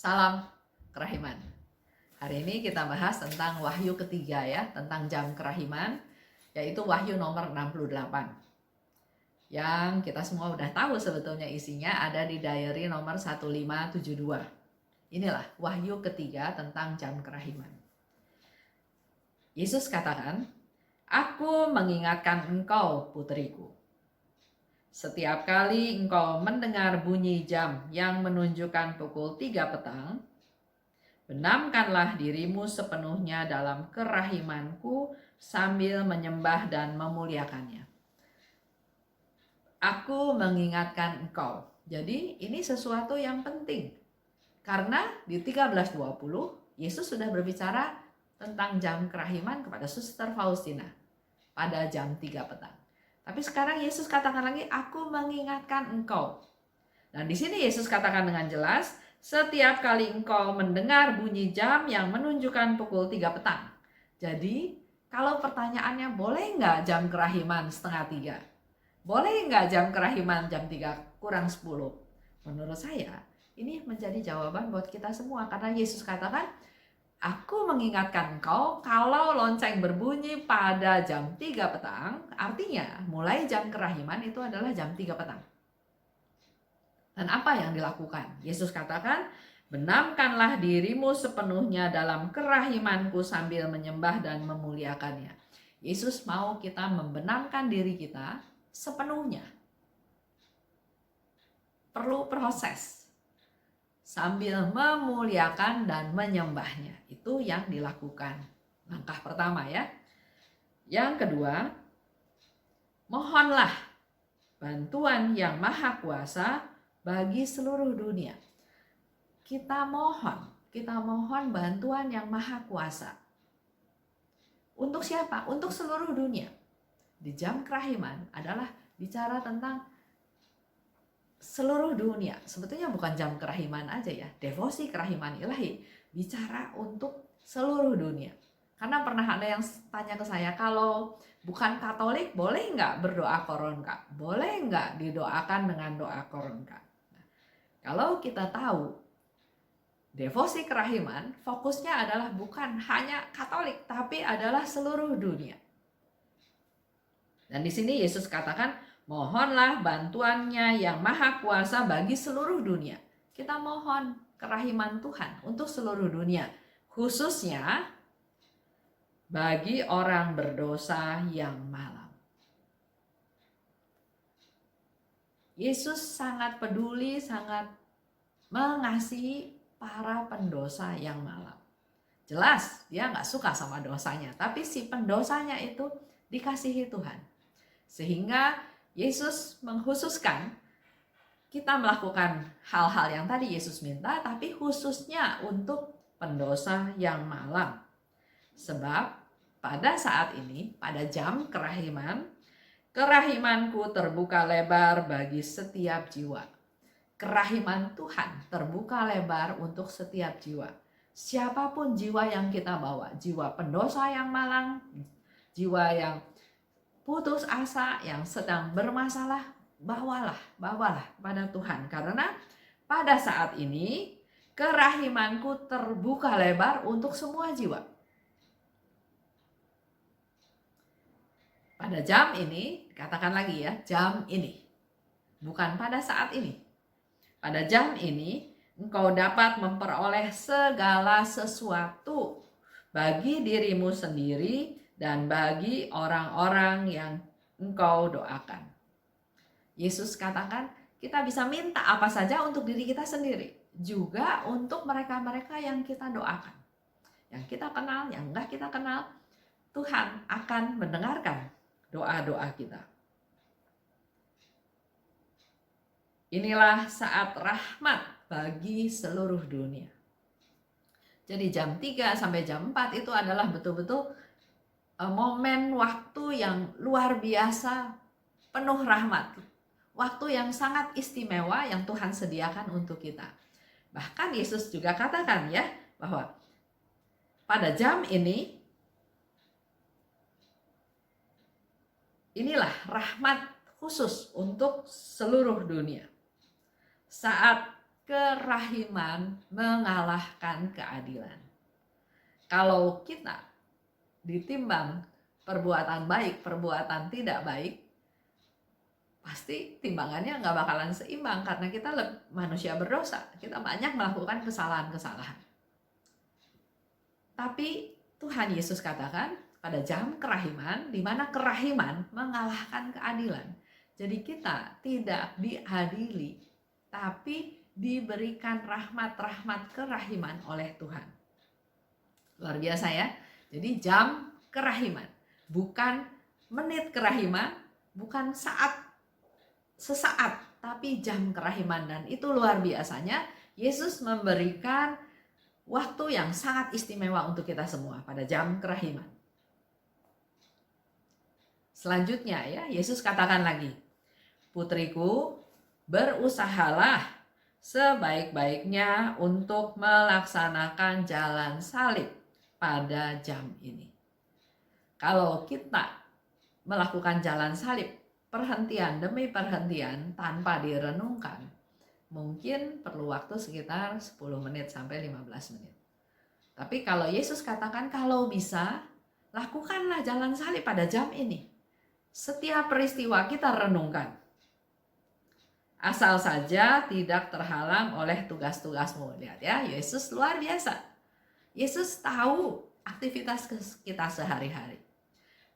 Salam kerahiman. Hari ini kita bahas tentang wahyu ketiga ya, tentang jam kerahiman, yaitu wahyu nomor 68. Yang kita semua udah tahu sebetulnya isinya ada di diary nomor 1572. Inilah wahyu ketiga tentang jam kerahiman. Yesus katakan, "Aku mengingatkan engkau, putriku. Setiap kali engkau mendengar bunyi jam yang menunjukkan pukul 3 petang, benamkanlah dirimu sepenuhnya dalam kerahimanku sambil menyembah dan memuliakannya." Aku mengingatkan engkau. Jadi ini sesuatu yang penting. Karena di 13:20 Yesus sudah berbicara tentang jam kerahiman kepada Suster Faustina pada jam 3 petang. Tapi sekarang Yesus katakan lagi, aku mengingatkan engkau. Dan di sini Yesus katakan dengan jelas, setiap kali engkau mendengar bunyi jam yang menunjukkan pukul 3 petang. Jadi kalau pertanyaannya, boleh nggak jam kerahiman setengah 3? Boleh nggak jam kerahiman jam 3 kurang 10? Menurut saya ini menjadi jawaban buat kita semua. Karena Yesus katakan, aku mengingatkan engkau, kalau lonceng berbunyi pada jam 3 petang, artinya mulai jam kerahiman itu adalah jam 3 petang. Dan apa yang dilakukan? Yesus katakan, benamkanlah dirimu sepenuhnya dalam kerahimanku sambil menyembah dan memuliakannya. Yesus mau kita membenamkan diri kita sepenuhnya. Perlu proses. Sambil memuliakan dan menyembahnya. Itu yang dilakukan. Langkah pertama ya. Yang kedua, mohonlah bantuan yang maha kuasa bagi seluruh dunia. Kita mohon bantuan yang maha kuasa. Untuk siapa? Untuk seluruh dunia. Di jam kerahiman adalah bicara tentang seluruh dunia. Sebetulnya bukan jam kerahiman aja ya, devosi kerahiman ilahi bicara untuk seluruh dunia. Karena pernah ada yang tanya ke saya, kalau bukan Katolik boleh nggak berdoa koronka? Boleh nggak didoakan dengan doa koronka? Nah, kalau kita tahu devosi kerahiman, fokusnya adalah bukan hanya Katolik, tapi adalah seluruh dunia. Dan di sini Yesus katakan, mohonlah bantuannya yang maha kuasa bagi seluruh dunia. Kita mohon kerahiman Tuhan untuk seluruh dunia, khususnya bagi orang berdosa yang malam. Yesus sangat peduli, sangat mengasihi para pendosa yang malam. Jelas dia nggak suka sama dosanya, tapi si pendosanya itu dikasihi Tuhan. Sehingga Yesus mengkhususkan kita melakukan hal-hal yang tadi Yesus minta, tapi khususnya untuk pendosa yang malam. Sebab pada saat ini, pada jam kerahiman, kerahimanku terbuka lebar bagi setiap jiwa. Kerahiman Tuhan terbuka lebar untuk setiap jiwa. Siapapun jiwa yang kita bawa, jiwa pendosa yang malang, jiwa yang putus asa, yang sedang bermasalah, bawalah pada Tuhan. Karena pada saat ini kerahimanku terbuka lebar untuk semua jiwa. Pada jam ini, katakan lagi ya, jam ini. Bukan pada saat ini. Pada jam ini, engkau dapat memperoleh segala sesuatu bagi dirimu sendiri dan bagi orang-orang yang engkau doakan. Yesus katakan, kita bisa minta apa saja untuk diri kita sendiri, juga untuk mereka-mereka yang kita doakan. Yang kita kenal, yang enggak kita kenal, Tuhan akan mendengarkan doa-doa kita. Inilah saat rahmat bagi seluruh dunia. Jadi jam 3 sampai jam 4 itu adalah betul-betul momen waktu yang luar biasa, penuh rahmat. Waktu yang sangat istimewa yang Tuhan sediakan untuk kita. Bahkan Yesus juga katakan ya, bahwa pada jam ini, inilah rahmat khusus untuk seluruh dunia. Saat kerahiman mengalahkan keadilan. Kalau kita ditimbang perbuatan baik, perbuatan tidak baik, pasti timbangannya nggak bakalan seimbang karena kita manusia berdosa. Kita banyak melakukan kesalahan-kesalahan. Tapi Tuhan Yesus katakan pada jam kerahiman, di mana kerahiman mengalahkan keadilan. Jadi kita tidak diadili, tapi diberikan rahmat-rahmat kerahiman oleh Tuhan. Luar biasa ya. Jadi jam kerahiman, bukan menit kerahiman, bukan sesaat, tapi jam kerahiman. Dan itu luar biasanya Yesus memberikan waktu yang sangat istimewa untuk kita semua pada jam kerahiman. Selanjutnya ya, Yesus katakan lagi, putriku, berusahalah sebaik-baiknya untuk melaksanakan jalan salib pada jam ini. Kalau kita melakukan jalan salib perhentian demi perhentian tanpa direnungkan, mungkin perlu waktu sekitar 10 menit sampai 15 menit. Tapi kalau Yesus katakan kalau bisa, lakukanlah jalan salib pada jam ini. Setiap peristiwa kita renungkan. Asal saja tidak terhalang oleh tugas-tugasmu. Lihat ya, Yesus luar biasa. Yesus tahu aktivitas kita sehari-hari.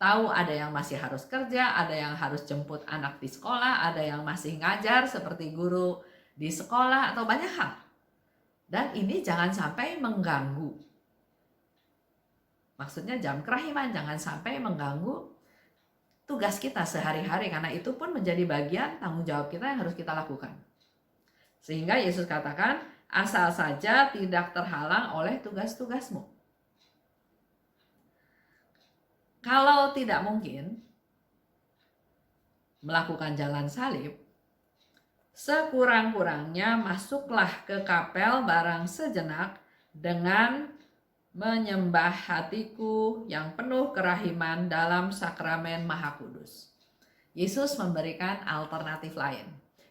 Tahu ada yang masih harus kerja, ada yang harus jemput anak di sekolah, ada yang masih ngajar seperti guru di sekolah atau banyak hal. Dan ini jangan sampai mengganggu. Maksudnya jam kerahiman jangan sampai mengganggu tugas kita sehari-hari, karena itu pun menjadi bagian tanggung jawab kita yang harus kita lakukan. Sehingga Yesus katakan, asal saja tidak terhalang oleh tugas-tugasmu. Kalau tidak mungkin melakukan jalan salib, sekurang-kurangnya masuklah ke kapel barang sejenak dengan menyembah hatiku yang penuh kerahiman dalam sakramen Maha Kudus. Yesus memberikan alternatif lain.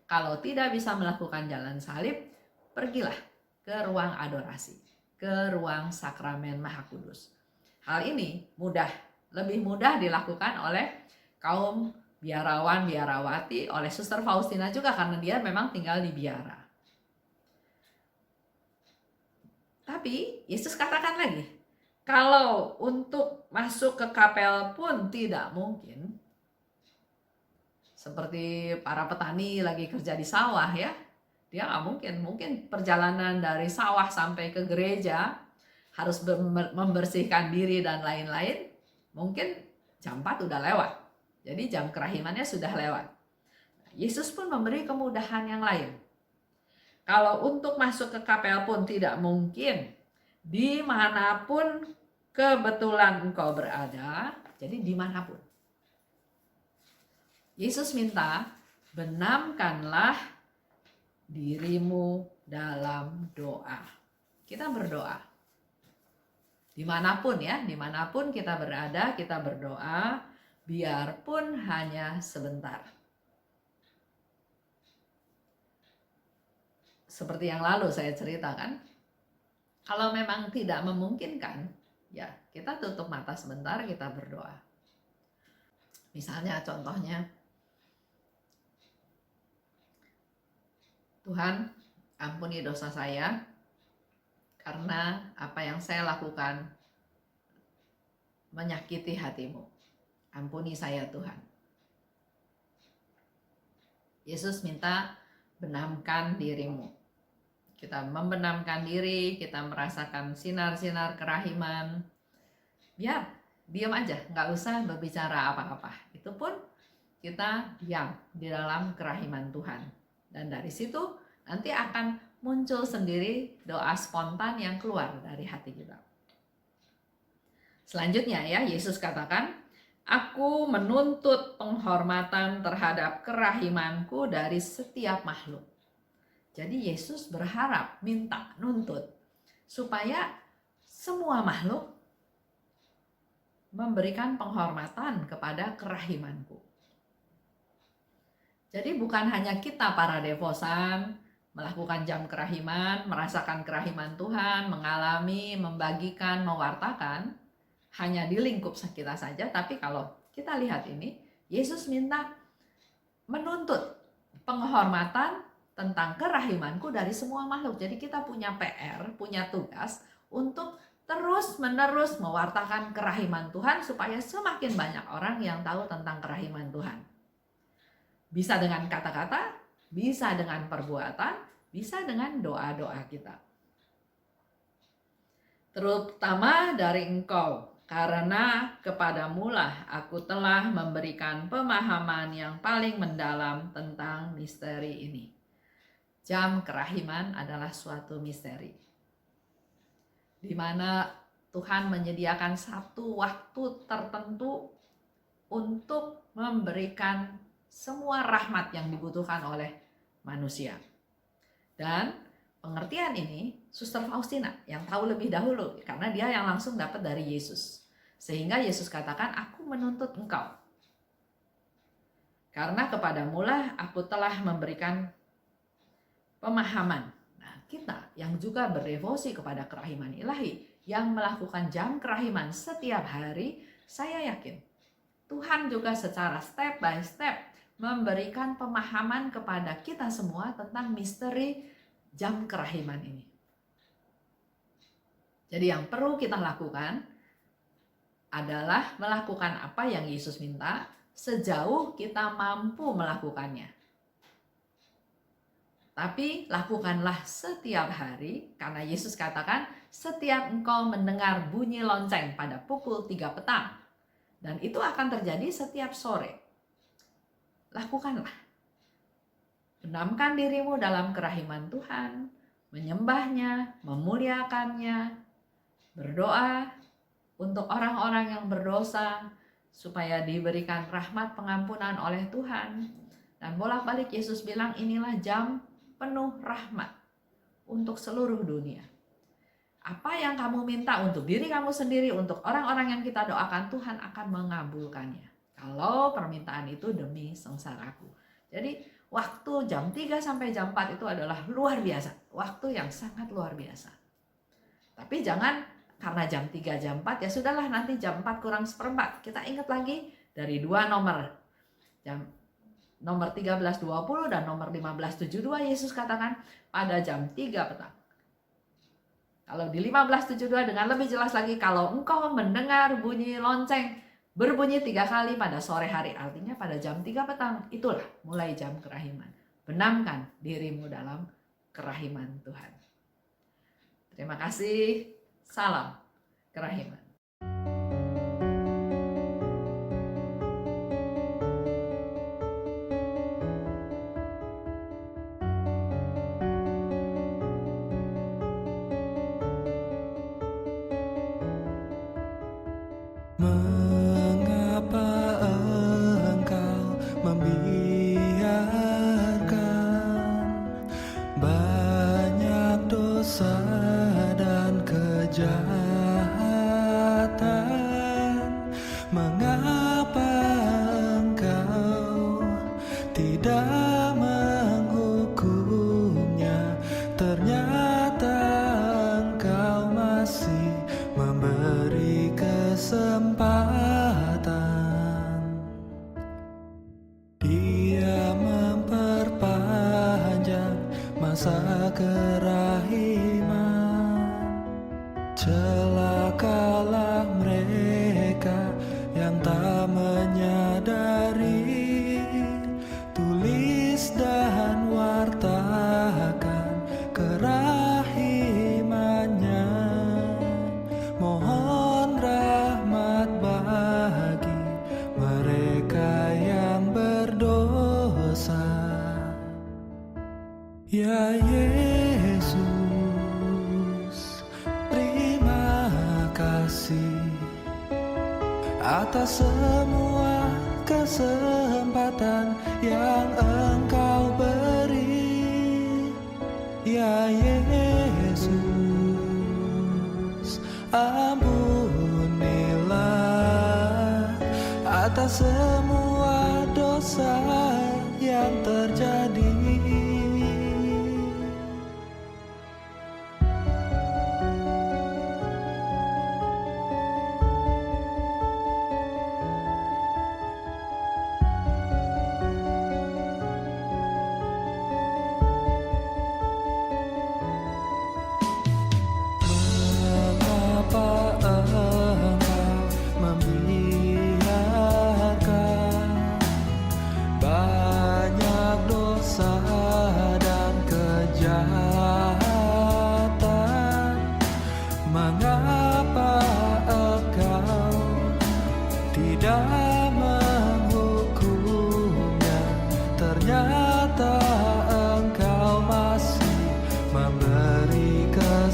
Kalau tidak bisa melakukan jalan salib, pergilah ke ruang adorasi, ke ruang sakramen Maha Kudus. Hal ini lebih mudah dilakukan oleh kaum biarawan-biarawati, oleh Suster Faustina juga karena dia memang tinggal di biara. Tapi Yesus katakan lagi, kalau untuk masuk ke kapel pun tidak mungkin. Seperti para petani lagi kerja di sawah ya, dia nggak mungkin perjalanan dari sawah sampai ke gereja harus membersihkan diri dan lain-lain. Mungkin jam 4 udah lewat, jadi jam kerahimannya sudah lewat. Yesus pun memberi kemudahan yang lain. Kalau untuk masuk ke kapel pun tidak mungkin, dimanapun kebetulan engkau berada, jadi dimanapun. Yesus minta, benamkanlah dirimu dalam doa. Kita berdoa. Dimanapun ya, dimanapun kita berada, kita berdoa, biarpun hanya sebentar. Seperti yang lalu saya ceritakan, kalau memang tidak memungkinkan, ya kita tutup mata sebentar, kita berdoa. Misalnya contohnya, Tuhan, ampuni dosa saya, karena apa yang saya lakukan menyakiti hatimu. Ampuni saya Tuhan. Yesus minta, benamkan dirimu. Kita membenamkan diri, kita merasakan sinar-sinar kerahiman. Biar diam aja, nggak usah berbicara apa-apa. Itu pun kita diam di dalam kerahiman Tuhan. Dan dari situ nanti akan muncul sendiri doa spontan yang keluar dari hati kita. Selanjutnya ya, Yesus katakan, aku menuntut penghormatan terhadap kerahimanku dari setiap makhluk. Jadi Yesus berharap, nuntut supaya semua makhluk memberikan penghormatan kepada kerahimanku. Jadi bukan hanya kita para devosan, melakukan jam kerahiman, merasakan kerahiman Tuhan, mengalami, membagikan, mewartakan, hanya di lingkup kita saja. Tapi kalau kita lihat ini, Yesus minta menuntut penghormatan tentang kerahimanku dari semua makhluk. Jadi kita punya PR, punya tugas untuk terus-menerus mewartakan kerahiman Tuhan supaya semakin banyak orang yang tahu tentang kerahiman Tuhan. Bisa dengan kata-kata, bisa dengan perbuatan, bisa dengan doa-doa kita. Terutama dari Engkau, karena kepadamulah aku telah memberikan pemahaman yang paling mendalam tentang misteri ini. Jam kerahiman adalah suatu misteri, di mana Tuhan menyediakan satu waktu tertentu untuk memberikan semua rahmat yang dibutuhkan oleh manusia. Dan pengertian ini Suster Faustina yang tahu lebih dahulu, karena dia yang langsung dapat dari Yesus. Sehingga Yesus katakan, aku menuntut engkau, karena kepadamulah aku telah memberikan pemahaman. Nah, kita yang juga berdevosi kepada kerahiman ilahi, yang melakukan jam kerahiman setiap hari, saya yakin Tuhan juga secara step by step memberikan pemahaman kepada kita semua tentang misteri jam kerahiman ini. Jadi yang perlu kita lakukan adalah melakukan apa yang Yesus minta sejauh kita mampu melakukannya. Tapi lakukanlah setiap hari, karena Yesus katakan setiap engkau mendengar bunyi lonceng pada pukul 3 petang, dan itu akan terjadi setiap sore. Lakukanlah. Benamkan dirimu dalam kerahiman Tuhan, menyembahnya, memuliakannya, berdoa untuk orang-orang yang berdosa supaya diberikan rahmat pengampunan oleh Tuhan. Dan bolak-balik Yesus bilang inilah jam penuh rahmat untuk seluruh dunia. Apa yang kamu minta untuk diri kamu sendiri, untuk orang-orang yang kita doakan, Tuhan akan mengabulkannya. Kalau permintaan itu demi sengsaraku. Jadi waktu jam 3 sampai jam 4 itu adalah luar biasa. Waktu yang sangat luar biasa. Tapi jangan karena jam 3, jam 4, ya sudahlah nanti jam 4 kurang seperempat. Kita ingat lagi dari dua nomor. Nomor 13.20 dan nomor 15.72 Yesus katakan pada jam 3 petang. Kalau di 15.72 dengan lebih jelas lagi, kalau engkau mendengar bunyi lonceng berbunyi 3 kali pada sore hari, artinya pada jam 3 petang, itulah mulai jam kerahiman. Benamkan dirimu dalam kerahiman Tuhan. Terima kasih. Salam kerahiman. Mengapa engkau membiarkan banyak dosa dan kejahatan? Mengapa engkau tidak menghukumnya? Ternyata engkau masih memberi kesempatan. Dia memperpanjang masa kerahiman. Celakalah mereka yang tak menyadari. Tulis dan wartakan kerahimannya. Mohon rahmat bagi mereka yang berdosa. Ya Yesus, terima kasih atas semua kesempatan yang Engkau beri. Ya Yesus, ampunilah atas semua dosa yang terjadi.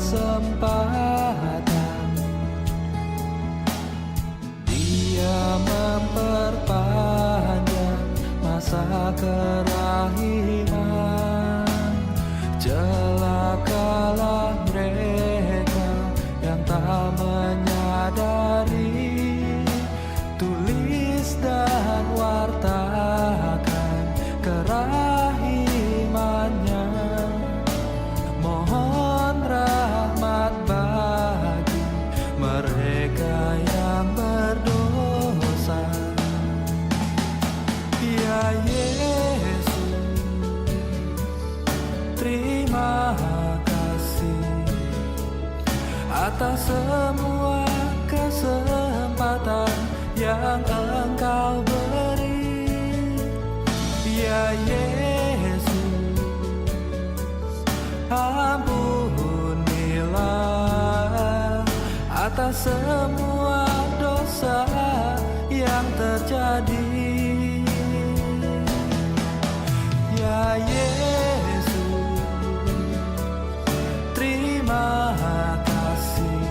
kesempatan. Dia memperpanjang masa kerahiman. Celakalah mereka yang tak menyadari, tulis dan wartakan kerahimannya. Mohon rahmat bagi mereka yang berdosa. Ya Yesus, terima kasih atas semua kesempatan yang Engkau beri. Ya Yesus, ampunilah atas semua dosa yang terjadi. Ya Yesus, terima kasih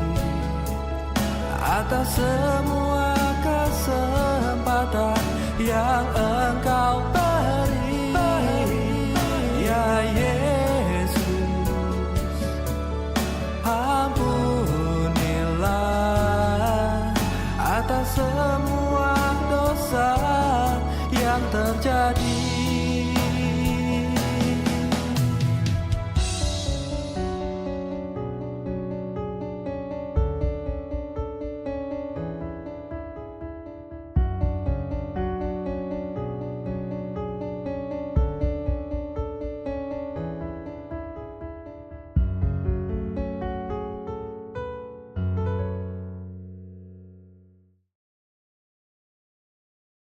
atas semua kesempatan yang